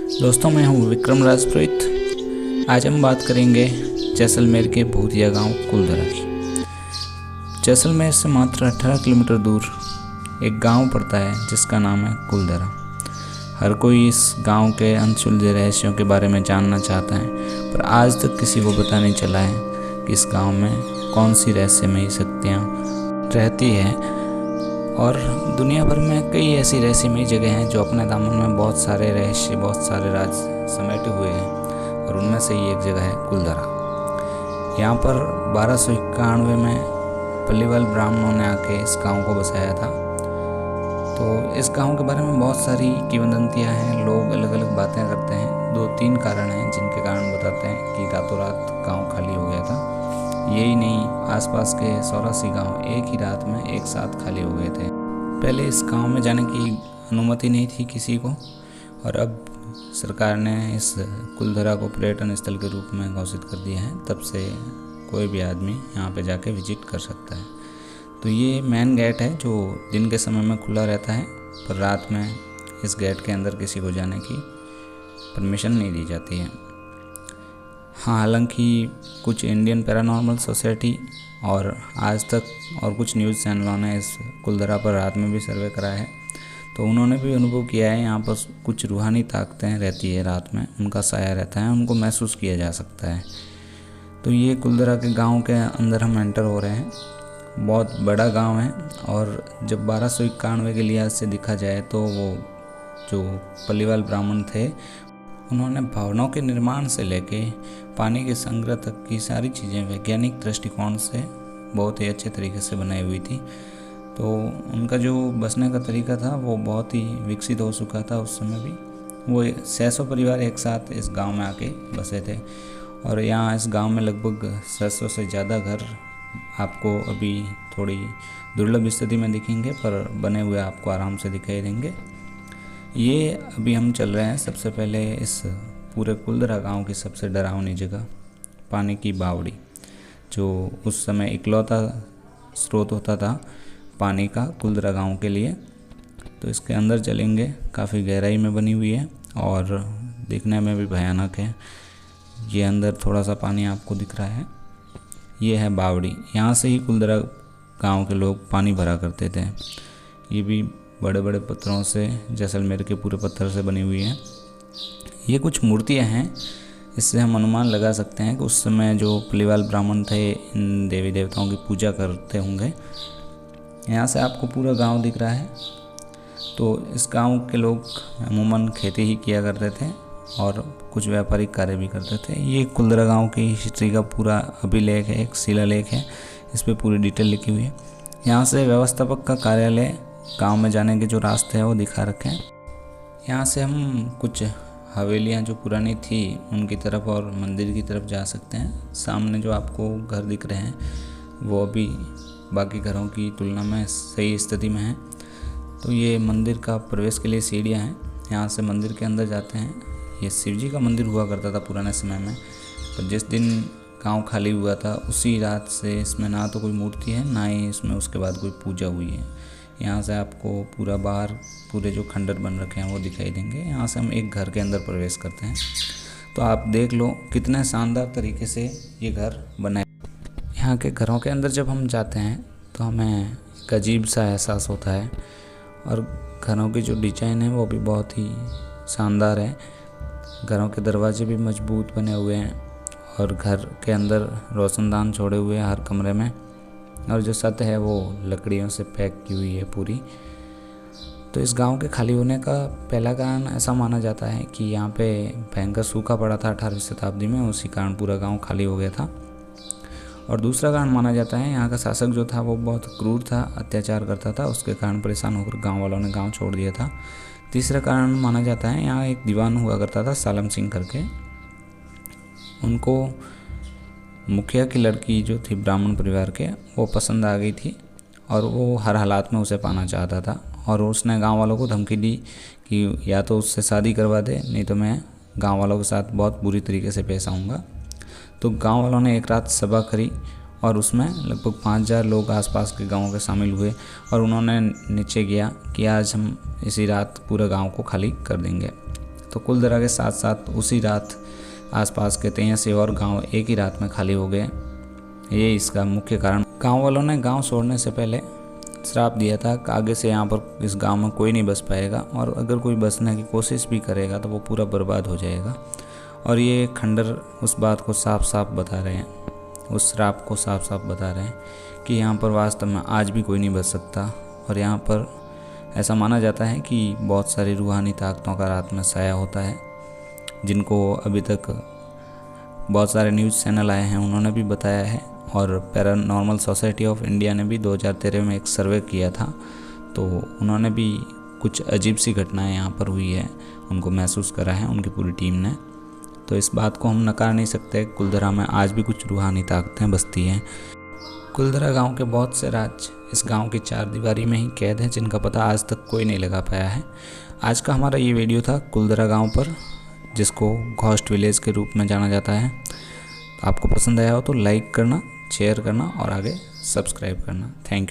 दोस्तों, मैं हूं विक्रम राजपुरोहित। आज हम बात करेंगे जैसलमेर के भूतिया गांव कुलधरा की। जैसलमेर से मात्र 18 किलोमीटर दूर एक गांव पड़ता है जिसका नाम है कुलधरा। हर कोई इस गांव के अनसुलझे रहस्यों के बारे में जानना चाहता है, पर आज तक किसी को पता नहीं चला है कि इस गांव में कौन सी रहस्यमयी शक्तियाँ रहती है। और दुनिया भर में कई ऐसी रहस्यमयी जगह हैं जो अपने दामन में बहुत सारे रहस्य, बहुत सारे राज समेटे हुए हैं, और उनमें से ही एक जगह है कुलधरा। यहाँ पर 1291 में पल्लीवाल ब्राह्मणों ने आके इस गांव को बसाया था। तो इस गांव के बारे में बहुत सारी किंवदंतियाँ हैं, लोग अलग अलग बातें करते हैं। 2-3 कारण हैं जिनके कारण बताते हैं कि रातों रात गाँव खाली हो गया था। यही नहीं, आसपास के 84 गांव एक ही रात में एक साथ खाली हो गए थे। पहले इस गांव में जाने की अनुमति नहीं थी किसी को, और अब सरकार ने इस कुलधरा को पर्यटन स्थल के रूप में घोषित कर दिया है। तब से कोई भी आदमी यहाँ पे जाके विजिट कर सकता है। तो ये मेन गेट है जो दिन के समय में खुला रहता है, पर रात में इस गेट के अंदर किसी को जाने की परमिशन नहीं दी जाती है। हाँ, हालांकि कुछ इंडियन पैरानॉर्मल सोसाइटी और आज तक और कुछ न्यूज़ चैनलों ने इस कुलधरा पर रात में भी सर्वे करा है, तो उन्होंने भी अनुभव किया है यहाँ पर कुछ रूहानी ताकतें रहती है। रात में उनका साया रहता है, उनको महसूस किया जा सकता है। तो ये कुलधरा के गांव के अंदर हम एंटर हो रहे हैं। बहुत बड़ा गांव है, और जब 1291 के लिहाज से देखा जाए तो वो जो पल्लीवाल ब्राह्मण थे, उन्होंने भवनों के निर्माण से लेके पानी के संग्रह तक की सारी चीज़ें वैज्ञानिक दृष्टिकोण से बहुत ही अच्छे तरीके से बनाई हुई थी। तो उनका जो बसने का तरीका था वो बहुत ही विकसित हो चुका था उस समय भी। वो 600 परिवार एक साथ इस गांव में आके बसे थे, और यहाँ इस गांव में लगभग 600 से ज़्यादा घर आपको अभी थोड़ी दुर्लभ स्थिति में दिखेंगे, पर बने हुए आपको आराम से दिखाई देंगे। ये अभी हम चल रहे हैं सबसे पहले इस पूरे कुलधरा गांव की सबसे डरावनी जगह, पानी की बावड़ी, जो उस समय इकलौता स्रोत होता था पानी का कुलधरा गांव के लिए। तो इसके अंदर चलेंगे, काफ़ी गहराई में बनी हुई है और दिखने में भी भयानक है। ये अंदर थोड़ा सा पानी आपको दिख रहा है, ये है बावड़ी। यहाँ से ही कुलधरा गांव के लोग पानी भरा करते थे। ये भी बड़े बड़े पत्थरों से, जैसलमेर के पूरे पत्थर से बनी हुई है। ये कुछ मूर्तियाँ हैं, इससे हम अनुमान लगा सकते हैं कि उस समय जो पल्लीवाल ब्राह्मण थे इन देवी देवताओं की पूजा करते होंगे। यहाँ से आपको पूरा गांव दिख रहा है। तो इस गांव के लोग अमूमन खेती ही किया करते थे और कुछ व्यापारिक कार्य भी करते थे। ये कुलधरा गांव की हिस्ट्री का पूरा अभिलेख है, एक शिलालेख है, इस पर पूरी डिटेल लिखी हुई है। यहाँ से व्यवस्थापक का कार्यालय, गांव में जाने के जो रास्ते हैं वो दिखा रखे हैं। यहाँ से हम कुछ हवेलियाँ जो पुरानी थी उनकी तरफ और मंदिर की तरफ जा सकते हैं। सामने जो आपको घर दिख रहे हैं वो अभी बाकी घरों की तुलना में सही स्थिति में है। तो ये मंदिर का प्रवेश के लिए सीढ़ियाँ हैं, यहाँ से मंदिर के अंदर जाते हैं। ये शिव जी का मंदिर हुआ करता था पुराने समय में, पर जिस दिन गांव खाली हुआ था उसी रात से इसमें ना तो कोई मूर्ति है, ना ही इसमें उसके बाद कोई पूजा हुई है। यहाँ से आपको पूरा बाहर पूरे जो खंडर बन रखे हैं वो दिखाई देंगे। यहाँ से हम एक घर के अंदर प्रवेश करते हैं, तो आप देख लो कितने शानदार तरीके से ये घर बना है। यहाँ के घरों के अंदर जब हम जाते हैं तो हमें एक अजीब सा एहसास होता है, और घरों की जो डिज़ाइन है वो भी बहुत ही शानदार है। घरों के दरवाजे भी मजबूत बने हुए हैं, और घर के अंदर रोशनदान छोड़े हुए हैं हर कमरे में, और जो छत है वो लकड़ियों से पैक की हुई है पूरी। तो इस गांव के खाली होने का पहला कारण ऐसा माना जाता है कि यहाँ पे भयंकर सूखा पड़ा था 18वीं शताब्दी में, उसी कारण पूरा गांव खाली हो गया था। और दूसरा कारण माना जाता है यहाँ का शासक जो था वो बहुत क्रूर था, अत्याचार करता था, उसके कारण परेशान होकर गाँव वालों ने गाँव छोड़ दिया था। तीसरा कारण माना जाता है यहाँ एक दीवान हुआ करता था सालम सिंह करके, उनको मुखिया की लड़की जो थी ब्राह्मण परिवार के वो पसंद आ गई थी, और वो हर हालात में उसे पाना चाहता था। और उसने गांव वालों को धमकी दी कि या तो उससे शादी करवा दे, नहीं तो मैं गांव वालों के साथ बहुत बुरी तरीके से पेश आऊँगा। तो गांव वालों ने एक रात सभा करी, और उसमें लगभग 5000 लोग आसपास के गाँवों के शामिल हुए, और उन्होंने निश्चय किया कि आज हम इसी रात पूरे गाँव को खाली कर देंगे। तो कुलधरा के साथ साथ उसी रात आसपास के 83 और गांव एक ही रात में खाली हो गए। ये इसका मुख्य कारण। गांव वालों ने गांव छोड़ने से पहले श्राप दिया था कि आगे से यहाँ पर इस गांव में कोई नहीं बस पाएगा, और अगर कोई बसने की कोशिश भी करेगा तो वो पूरा बर्बाद हो जाएगा। और ये खंडर उस बात को साफ साफ बता रहे हैं, उस श्राप को साफ साफ बता रहे हैं कि यहाँ पर वास्तव में आज भी कोई नहीं बच सकता। और यहाँ पर ऐसा माना जाता है कि बहुत सारी रूहानी ताकतों का रात में साया होता है, जिनको अभी तक बहुत सारे न्यूज़ चैनल आए हैं उन्होंने भी बताया है। और पैरानॉर्मल सोसाइटी ऑफ इंडिया ने भी 2013 में एक सर्वे किया था, तो उन्होंने भी कुछ अजीब सी घटनाएं यहाँ पर हुई है उनको महसूस करा है उनकी पूरी टीम ने। तो इस बात को हम नकार नहीं सकते, कुलधरा में आज भी कुछ रूहानी ताकतें बसती हैं। कुलधरा गांव के बहुत से राज इस गांव की चार दीवारी में ही कैद हैं, जिनका पता आज तक कोई नहीं लगा पाया है। आज का हमारा ये वीडियो था कुलधरा गांव पर, जिसको घोस्ट विलेज के रूप में जाना जाता है। तो आपको पसंद आया हो तो लाइक करना, शेयर करना और आगे सब्सक्राइब करना। Thank you.